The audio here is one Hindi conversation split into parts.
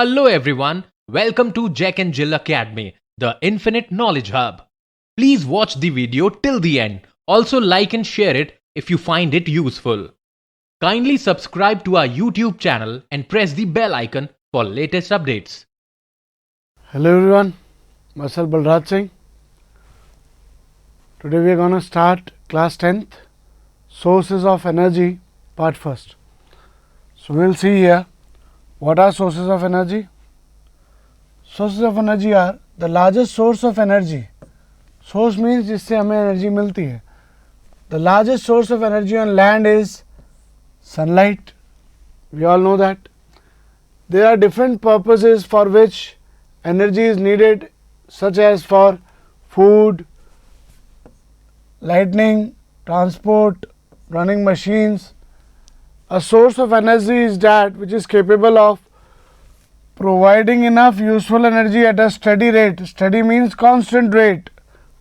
Hello everyone, welcome to Jack and Jill Academy, the Infinite Knowledge Hub. Please watch the video till the end. Also like and share it if you find it useful. Kindly subscribe to our YouTube channel and press the bell icon for latest updates. Hello everyone, myself Balraj Singh. Today we are going to start class 10th, Sources of Energy, part 1st. So we will see here, what are sources of energy? Sources of energy are the largest source of energy. Source means जिससे हमें energy मिलती है. The largest source of energy on land is sunlight. We all know that. There are different purposes for which energy is needed, such as for food, lighting, transport, running machines. A source of energy is that which is capable of providing enough useful energy at a steady rate. Steady means constant rate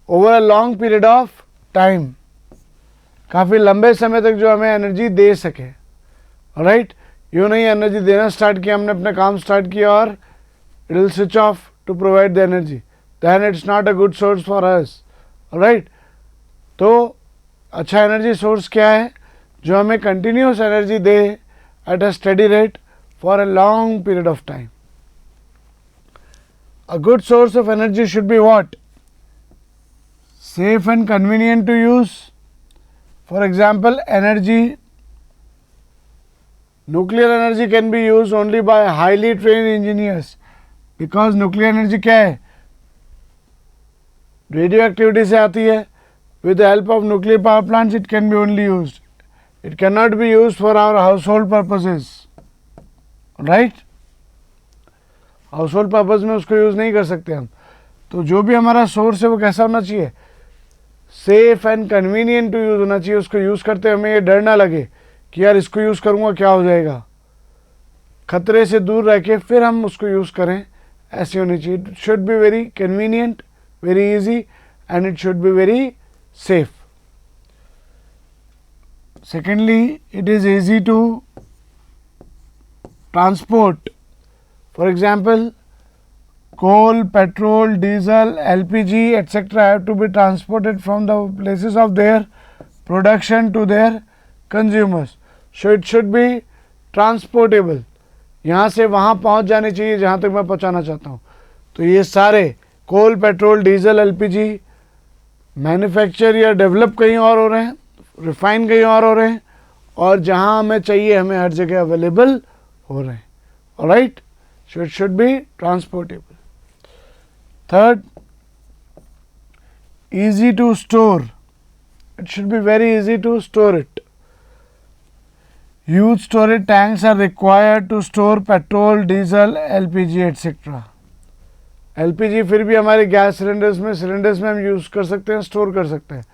over a long period of time. काफ़ी लंबे समय तक जो हमें एनर्जी दे सके. राइट, यूँ नहीं एनर्जी देना स्टार्ट किया, हमने अपना काम स्टार्ट किया और it will switch off to provide the energy, than it's not a good source for us. Right, तो अच्छा एनर्जी सोर्स क्या है? जो हमें कंटिन्यूस एनर्जी दे at a steady rate for a long period of time. A good source of energy should be what? Safe and convenient to use. For example, nuclear energy can be used only by highly trained engineers, because nuclear energy क्या है? Radioactivity से आती है. With the help of nuclear power plants, it can be only used. It cannot be used for our household purposes. Right? House hold purpose में उसको यूज़ नहीं कर सकते हम. तो जो भी हमारा सोर्स है वो कैसा होना चाहिए? Safe and convenient to use होना चाहिए. उसको यूज़ करते हमें ये डर ना लगे कि यार इसको यूज़ करूँगा क्या हो जाएगा. खतरे से दूर रह के फिर हम उसको यूज़ करें, ऐसी होनी चाहिए. It should be very convenient, very easy, and it should be very safe. Secondly, it is easy to transport. For example, coal, petrol, diesel, LPG, etc. have to be transported from the places of their production to their consumers. So it should be transportable. यहाँ से वहाँ पहुँच जानी चाहिए जहाँ तक मैं पहुँचाना चाहता हूँ. तो ये सारे कोल, पेट्रोल, डीजल, LPG मैन्युफैक्चर या डेवलप कहीं और हो रहे हैं, रिफाइन कहीं और हो रहे हैं, और जहां हमें चाहिए हमें हर जगह अवेलेबल हो रहे हैं. Alright, so it should B transportable. Third, easy to store. It should be very easy to store it. Huge storage tanks are required to store petrol, diesel, LPG, etc. LPG फिर भी हमारे गैस सिलेंडर्स में हम यूज़ कर सकते हैं, स्टोर कर सकते हैं.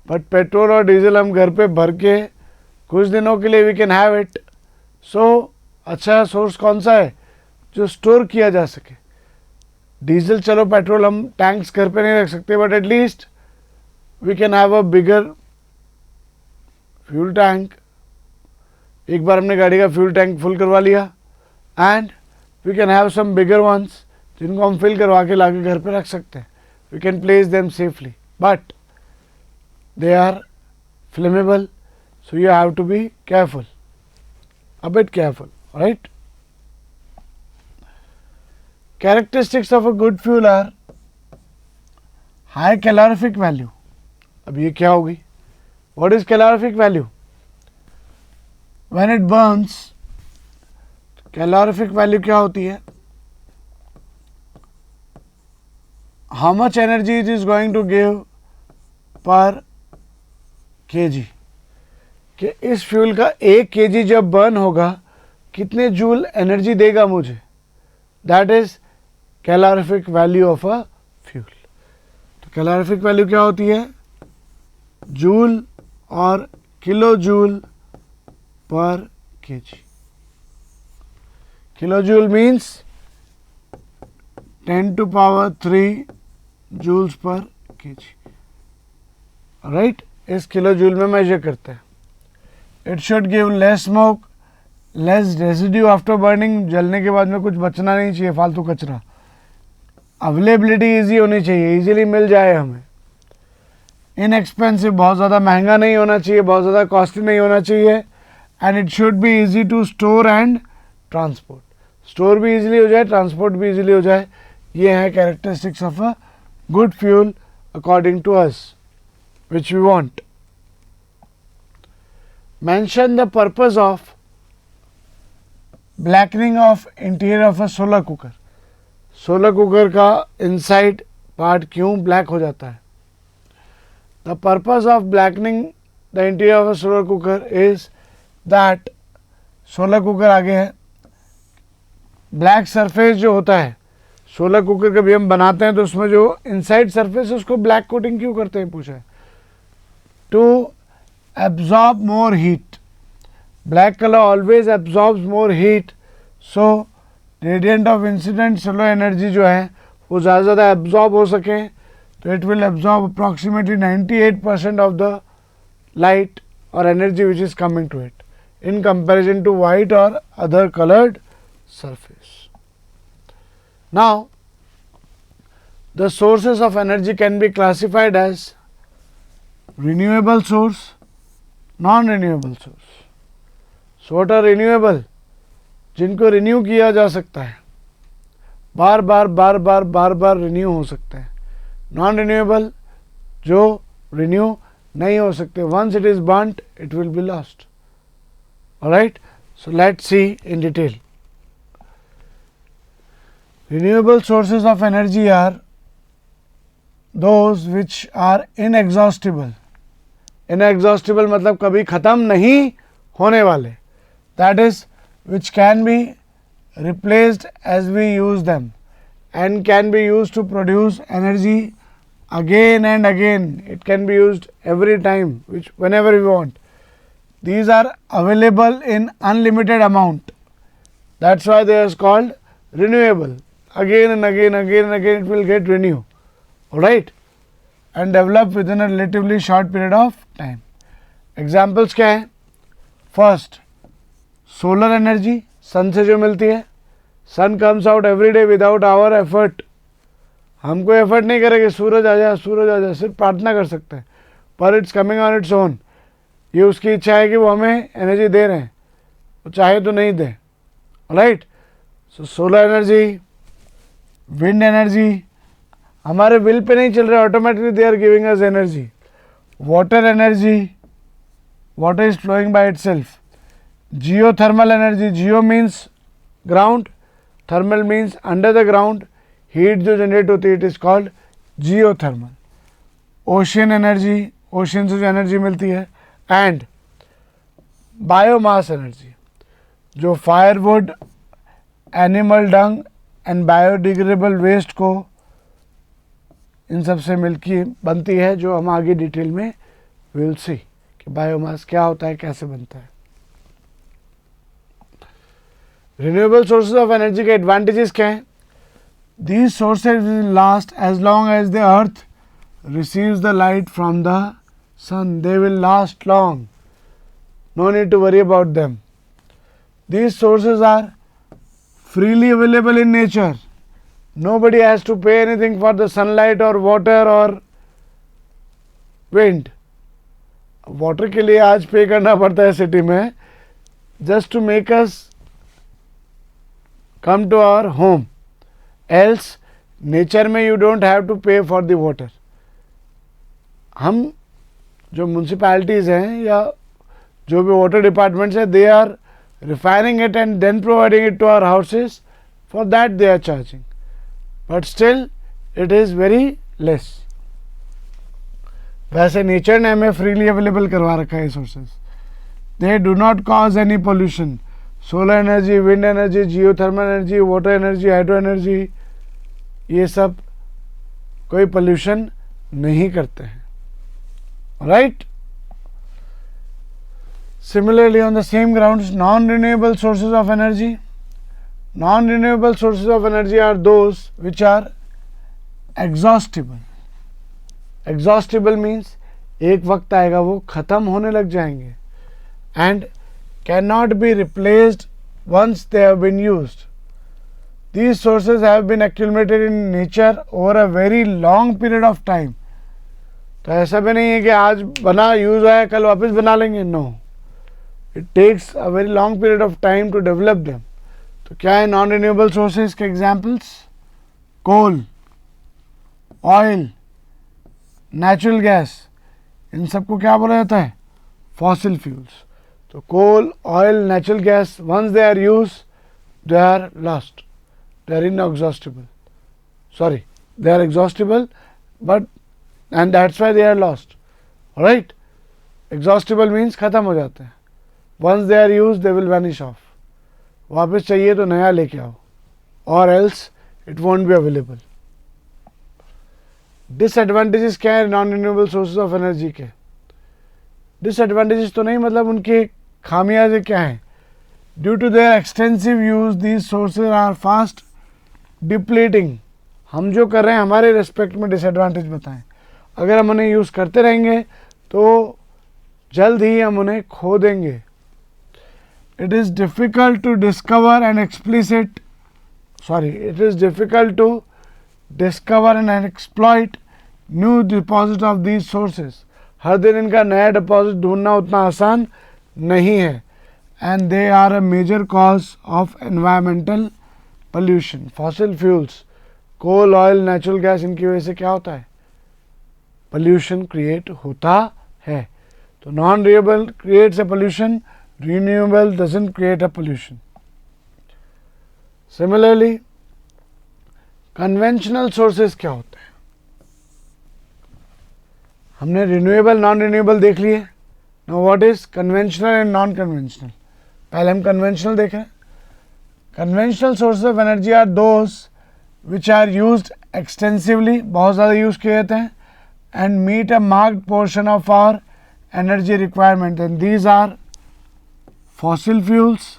बट पेट्रोल और डीजल हम घर पे भर के कुछ दिनों के लिए वी कैन हैव इट. सो अच्छा सोर्स कौन सा है? जो स्टोर किया जा सके. डीजल चलो, पेट्रोल हम टैंक्स घर पे नहीं रख सकते, but at least we can have a bigger fuel tank. एक बार हमने गाड़ी का फ्यूल टैंक फुल करवा लिया, and we can have some bigger ones जिनको हम फिल करवा के लाके घर पे रख सकते हैं. We can place them safely, but they are flammable, so you have to be careful, a bit careful. Right, characteristics of a good fuel are high calorific value. अब ये क्या होगी? What is calorific value? When it burns, calorific value क्या होती है? how much energy it is going to give per kg. कि इस फ्यूल का 1 kg जब बर्न होगा कितने जूल एनर्जी देगा मुझे. That is calorific value of a fuel. तो कैलोरीफिक वैल्यू क्या होती है? जूल और kilojoule per kg. Kilojoule means 10 to power 3 joules per kg. Right, इस किलो जूल में मेजर करते हैं. It should give less smoke less residue after burning, जलने के बाद में कुछ बचना नहीं चाहिए फालतू कचरा। अवेलेबिलिटी ईजी होनी चाहिए, ईजिली मिल जाए हमें। इनएक्सपेंसिव, बहुत ज़्यादा महंगा नहीं होना चाहिए, बहुत ज़्यादा कॉस्टली नहीं होना चाहिए। And it should be easy to store and transport, store भी ईजिली हो जाए, ट्रांसपोर्ट भी ईजिली हो जाए। ये है characteristics of a good fuel according to us which we want. Mention the purpose of blackening of interior of a solar cooker. Solar cooker का इनसाइड पार्ट क्यों ब्लैक हो जाता है? The purpose of blackening the interior of a solar cooker is that, solar cooker आगे है, ब्लैक सरफेस जो होता है सोलर कुकर कभी हम बनाते हैं तो उसमें जो इनसाइड सरफेस है उसको ब्लैक कोटिंग क्यों करते हैं पूछा है? To absorb more heat, black colour always absorbs more heat, so radiant of incident solar energy जो है वो ज़्यादा से ज़्यादा एब्जॉर्ब हो सके, तो it will absorb approximately 98% of the light और energy which is coming to it in comparison to white or other colored surface. Now, the sources of energy can be classified as renewable source, non-renewable source. So, what are renewable? जिनको रिन्यू किया जा सकता है, बार बार रिन्यू हो सकते हैं। नॉन रिन्यूएबल जो रिन्यू नहीं हो सकते, once it is burnt it will be lost. Alright, so let's see in detail. Renewable sources of energy are those which are inexhaustible. Inexhaustible मतलब कभी ख़त्म नहीं होने वाले, that is which can be replaced as we use them and can be used to produce energy again and again. It can be used every time, which whenever we want. These are available in unlimited amount, that is why they are called renewable. Again and again it will get renewed, alright, and develop within a relatively short period of time. Examples क्या है? First, solar energy, sun से जो मिलती है, sun comes out every day without our effort. हम कोई एफर्ट नहीं करेंगे, सूरज आ जाए, सिर्फ प्रार्थना कर सकते हैं, पर it's coming on its own. ये उसकी इच्छा है कि वो हमें एनर्जी दे रहे हैं, वो चाहे तो नहीं दे, right. So solar energy, wind energy हमारे विल पे नहीं चल रहे, automatically they are giving us energy. Water energy, water is flowing by itself. Geothermal energy, geo means ground, thermal means under the ground, heat जो जनरेट होती है it is called geothermal. Ocean energy, ocean से जो एनर्जी मिलती है। एंड बायोमास एनर्जी, जो firewood, animal dung and biodegradable waste को इन सब से मिलकर बनती है, जो हम आगे डिटेल में विल सी कि बायोमास क्या होता है, कैसे बनता है। रिन्यूएबल सोर्सेज ऑफ एनर्जी के एडवांटेजेस क्या हैं? These sources will last as long as the earth receives the light from the sun. They will last long, no need to worry about them. These sources are freely available in nature. Nobody has to pay anything for the sunlight or water or wind. Water के लिए आज पे करना पड़ता है सिटी में, just to make us come to our home. Else nature में you don't have to pay for the water. हम जो म्यूनसिपैलिटीज़ हैं या जो भी वाटर डिपार्टमेंट्स है, they are refining it and then providing it to our houses, for that they are charging, but still it is very less. वैसे नेचर ने हमें फ्रीली अवेलेबल करवा रखा है sources, they do not cause any pollution. Solar energy, wind energy, geothermal energy, water energy, hydro energy, ये सब कोई पोल्यूशन नहीं करते हैं, right? Similarly, on the same grounds, non-renewable sources of energy. Non-renewable sources of energy are those which are exhaustible. Exhaustible means एक वक्त आएगा वो ख़त्म होने लग जाएंगे, and cannot be replaced once they have been used. These sources have been accumulated in nature over a very long period of time. तो ऐसा भी नहीं है कि आज बना यूज है कल वापस बना लेंगे. No, it takes a very long period of time to develop them. तो क्या है नॉन रिन्यूएबल सोर्सेज के examples? Coal, oil, natural gas. इन सबको क्या बोला जाता है? Fossil fuels. तो coal, oil, natural gas, once they are use they are lost, they are inexhaustible. Sorry, they are exhaustible, but and that's why they are lost. Alright, exhaustible means खत्म हो जाते हैं. Once they are used they will vanish off. वापस चाहिए तो नया लेके आओ, or else it won't be available. Disadvantages क्या है non renewable sources of energy के? डिसएडवांटेजेस तो नहीं, मतलब उनके खामियाजे क्या हैं? Due to their extensive use these sources are fast depleting. हम जो कर रहे हैं हमारे रेस्पेक्ट में डिसएडवांटेज बताएं. अगर हम उन्हें यूज़ करते रहेंगे तो जल्द ही हम उन्हें खो देंगे. It is difficult to discover and explicit it is difficult to discover and exploit new deposit of these sources. हर दिन इनका नया डिपॉजिट ढूंढना उतना आसान नहीं है. And they are a major cause of environmental pollution. Fossil fuels, coal, oil, natural gas, इनकी वजह से क्या होता है? पोल्यूशन क्रिएट होता है. तो non renewable creates a pollution, renewable doesn't create a pollution. Similarly conventional sources क्या होते हैं? हमने रिन्यूएबल नॉन रिन्यूएबल देख लिए. Now what is conventional and non conventional? पहले हम कन्वेंशनल देख रहे हैं. Conventional sources of energy are those which are used extensively, बहुत ज़्यादा यूज़ किए जाते हैं, and meet a marked portion of our energy requirement. And these are fossil fuels,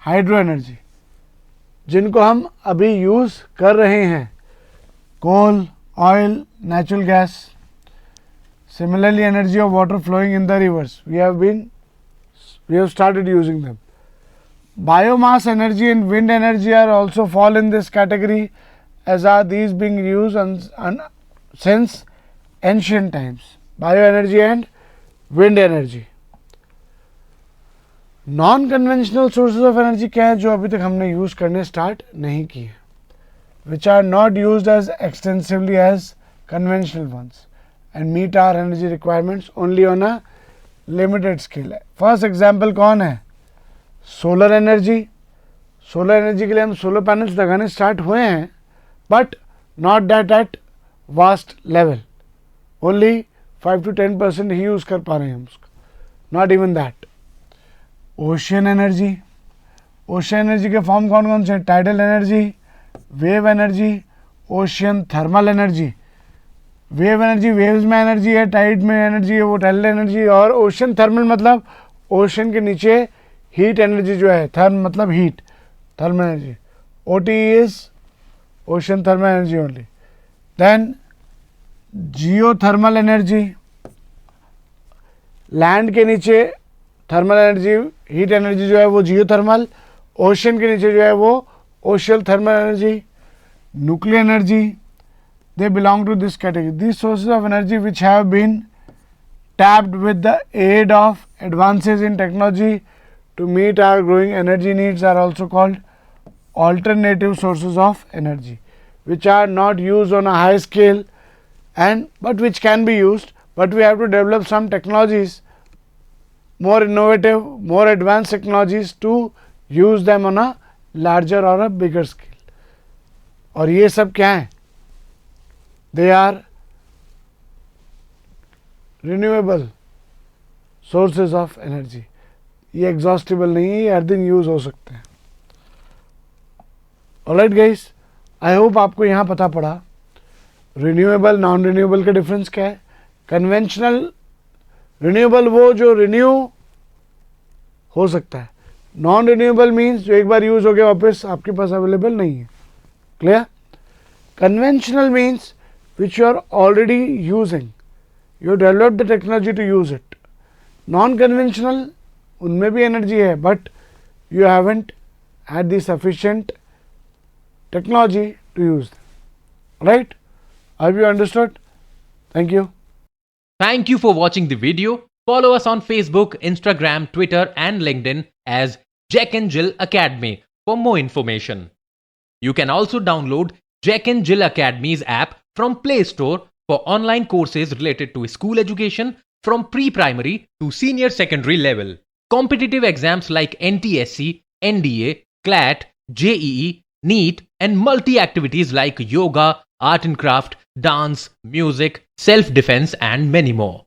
hydro energy, जिनको हम अभी यूज़ कर रहे हैं. Coal, oil, natural gas. Similarly, energy of water flowing in the rivers, we have started using them. Biomass energy and wind energy are also fall in this category, as are these being used since ancient times. Bioenergy and wind energy. Non conventional sources of energy क्या है जो अभी तक हमने यूज करने स्टार्ट नहीं किए? Which are not used as extensively as conventional once and meet our energy requirements only on a limited scale. First example कौन है? Solar energy. सोलर एनर्जी के लिए हम सोलर पैनल्स लगाने स्टार्ट हुए हैं, but not that at vast level. Only 5 to 10% he use कर पा रहे हैं हम उसका, not even that. Ocean energy. Ocean energy के फॉर्म कौन कौन से? Tidal energy, wave energy, ocean thermal energy. Wave energy, waves में एनर्जी है, टाइड में एनर्जी है, वो टाइडल एनर्जी. और ओशन थर्मल मतलब ओशन के नीचे हीट एनर्जी जो है, थर्म मतलब heat, thermal energy. OT is ocean thermal energy only. Then geothermal energy, land के नीचे थर्मल एनर्जी, हीट एनर्जी जो है वो जियो थर्मल, ओशन के नीचे जो है वो ocean thermal energy. Nuclear energy, they belong to this category. These sources of energy which have been tapped with the aid of advances in technology to meet our growing energy needs are also called alternative sources of energy, which are not used on a high scale and but which can be used, but we have to develop some technologies, more innovative, more advanced technologies to use them on a larger or a bigger scale. और ये सब क्या है? They are renewable sources of energy. ये एग्जॉस्टिबल नहीं है, ये हर दिन यूज हो सकते हैं. ऑलराइट गाइस, आई होप आपको यहाँ पता पड़ा रिन्यूएबल नॉन रिन्यूएबल का डिफरेंस क्या है. कन्वेंशनल रिन्यूएबल वो जो रिन्यू हो सकता है. नॉन रिन्यूएबल मीन्स जो एक बार यूज हो गया वापस आपके पास अवेलेबल नहीं है. Clear? Conventional means which you are already using, you developed the technology to use it. Non conventional, उनमें भी एनर्जी है, but you haven't had the sufficient technology to use them. Right? Have you understood? Thank you. Thank you for watching the video. Follow us on Facebook, Instagram, Twitter, and LinkedIn as Jack and Jill Academy for more information. You can also download Jack and Jill Academy's app from Play Store for online courses related to school education from pre-primary to senior secondary level. Competitive exams like NTSC, NDA, CLAT, JEE, NEET, and multi-activities like yoga, art and craft, dance, music, self-defense, and many more.